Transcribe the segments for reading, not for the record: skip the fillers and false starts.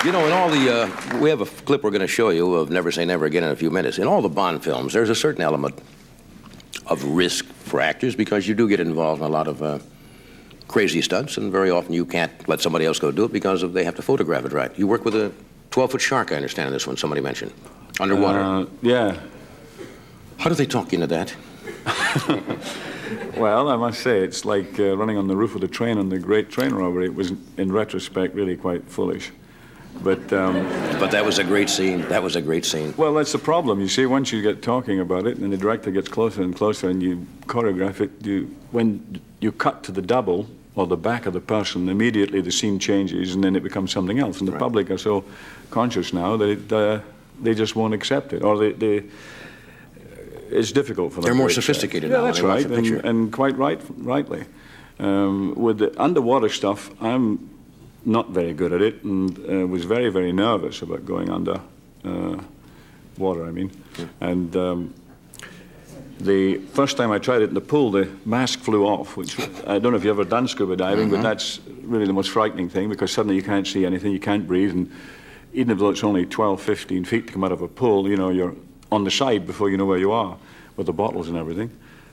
You know, in all the, we have a clip we're going to show you of Never Say Never Again in a few minutes. In all the Bond films, there's a certain element of risk for actors because you do get involved in a lot of crazy stunts, and very often you can't let somebody else go do it because they have to photograph it right. You work with a 12-foot shark, I understand, in this one, somebody mentioned. Underwater. Yeah. How do they talk you into that? Well, I must say, it's like running on the roof of the train on the Great Train Robbery. It was, in retrospect, really quite foolish. But that was a great scene. That was a great scene. Well, that's the problem. You see, once you get talking about it, and the director gets closer and closer, and you choreograph it, when you cut to the double or the back of the person, immediately the scene changes, and then it becomes something else. And the public are so conscious now that they just won't accept it, or it's difficult for them. They're more sophisticated now. Yeah, that's right, and quite rightly. With the underwater stuff, I'm not very good at it, and was very, very nervous about going under water, I mean. Yeah. And the first time I tried it in the pool, the mask flew off, which I don't know if you've ever done scuba diving, but that's really the most frightening thing, because suddenly you can't see anything, you can't breathe, and even though it's only 12, 15 feet to come out of a pool, you know, you're on the side before you know where you are, with the bottles and everything.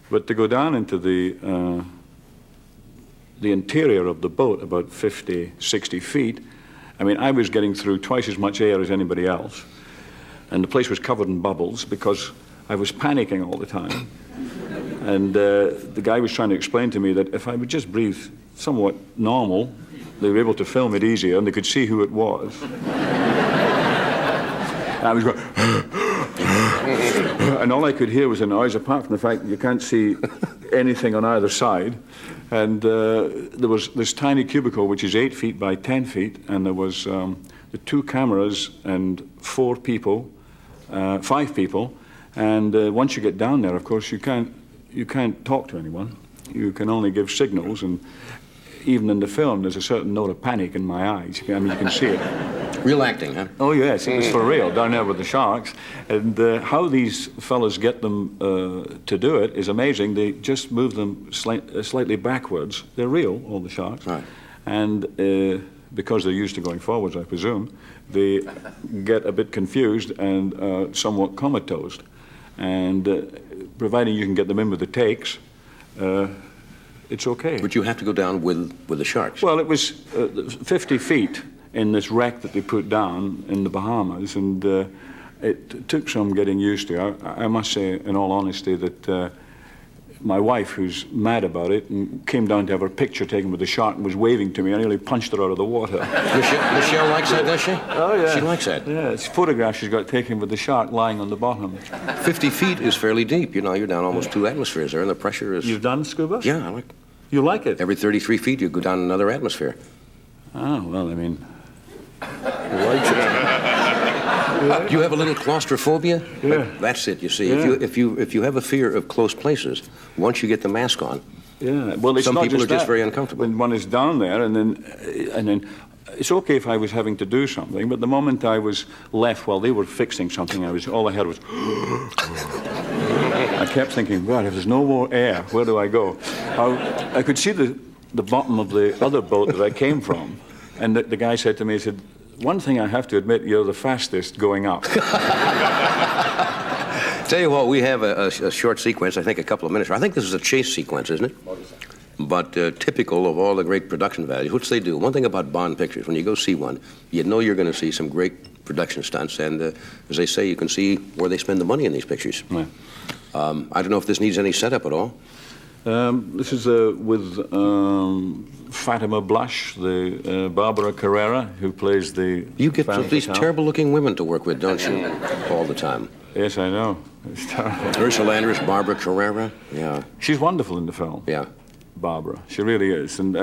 But to go down into the interior of the boat, about 50, 60 feet, I mean, I was getting through twice as much air as anybody else, and the place was covered in bubbles because I was panicking all the time. And the guy was trying to explain to me that if I would just breathe somewhat normal, they were able to film it easier and they could see who it was. And I was going, and all I could hear was a noise, apart from the fact that you can't see anything on either side. And there was this tiny cubicle, which is 8 feet by 10 feet, and there was the 2 cameras and 4 people, 5 people. And once you get down there, of course, you can't talk to anyone. You can only give signals, and even in the film, there's a certain note of panic in my eyes. I mean, you can see it. Real acting, huh? Oh, yes, it was for real, down there with the sharks. And how these fellas get them to do it is amazing. They just move them slightly backwards. They're real, all the sharks. Right. And because they're used to going forwards, I presume, they get a bit confused and somewhat comatose. And providing you can get them in with the takes, it's okay. But you have to go down with the sharks. Well, it was 50 feet in this wreck that they put down in the Bahamas, and it took some getting used to. I must say, in all honesty, that my wife, who's mad about it, and came down to have her picture taken with the shark and was waving to me, I nearly punched her out of the water. Michelle likes that, does she? Oh, yeah. She likes that? Yeah, it's photographs she's got taken with the shark lying on the bottom. 50 feet is fairly deep. You know, you're down almost 2 atmospheres there, and the pressure is... You've done scuba? Yeah, I like... You like it? Every 33 feet, you go down another atmosphere. Oh, well, I mean... Do you have a little claustrophobia? Yeah. That's it, you see. Yeah. If you have a fear of close places, once you get the mask on, yeah. Well, it's some not people just are just that. very uncomfortable. When one is down there, and then it's okay if I was having to do something, but the moment I was left while they were fixing something, all I heard was... I kept thinking, God, if there's no more air, where do I go? I could see the bottom of the other boat that I came from, and the guy said to me, he said, one thing I have to admit, you're the fastest going up. Tell you what, we have a short sequence, I think a couple of minutes. I think this is a chase sequence, isn't it? But typical of all the great production values, which they do. One thing about Bond pictures, when you go see one, you know you're going to see some great production stunts, and as they say, you can see where they spend the money in these pictures. Yeah. I don't know if this needs any setup at all. This is with Fatima Blush, the Barbara Carrera, who plays the... You get these terrible-looking women to work with, don't you, all the time? Yes, I know. It's terrible. Ursula Andress, Barbara Carrera, yeah. She's wonderful in the film. Yeah. Barbara, she really is. And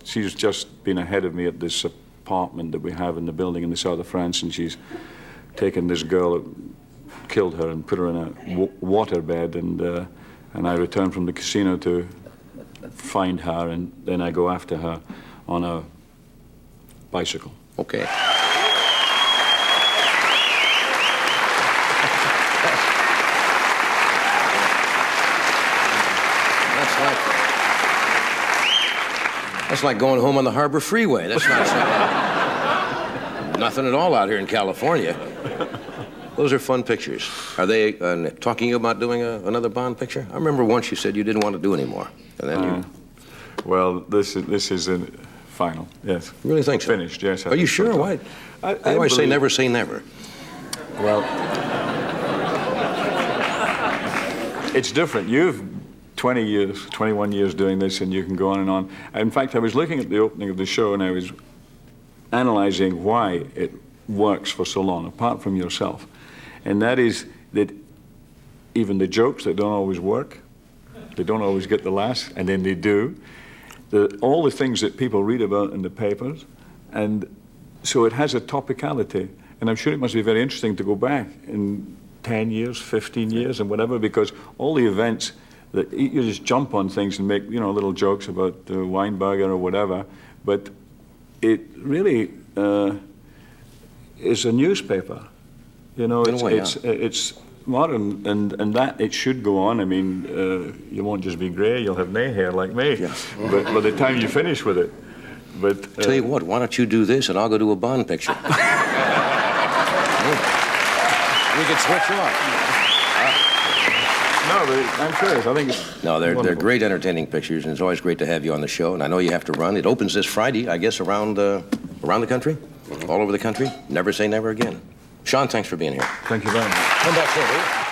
she's just been ahead of me at this apartment that we have in the building in the south of France, and she's taken this girl, killed her, and put her in a waterbed, and I return from the casino to find her, and then I go after her on a bicycle. Okay. That's like going home on the Harbor Freeway. That's not so. Nothing at all out here in California. Those are fun pictures. Are they talking about doing another Bond picture? I remember once you said you didn't want to do any more. And then you... Well, this is a final, yes. You really think so? Finished, yes. Are you sure? Why? I always say never say never. Well, it's different. You've 20 years, 21 years doing this, and you can go on and on. In fact, I was looking at the opening of the show, and I was analyzing why it works for so long, apart from yourself. And that is that even the jokes that don't always work, they don't always get the laughs, and then they do. All the things that people read about in the papers, and so it has a topicality. And I'm sure it must be very interesting to go back in 10 years, 15 years, and whatever, because all the events that you just jump on things and make, little jokes about the Weinberger or whatever, but it really is a newspaper. It's modern, and that it should go on. I mean, you won't just be grey, you'll have nay hair like me, yes. But by the time you finish with it. But tell you what, why don't you do this and I'll go do a Bond picture. We could switch off. No, but I'm serious. I think it's No, they're great entertaining pictures, and it's always great to have you on the show. And I know you have to run. It opens this Friday, I guess, around the country, all over the country. Never say never again. Sean, thanks for being here. Thank you very much. Come back here, will you?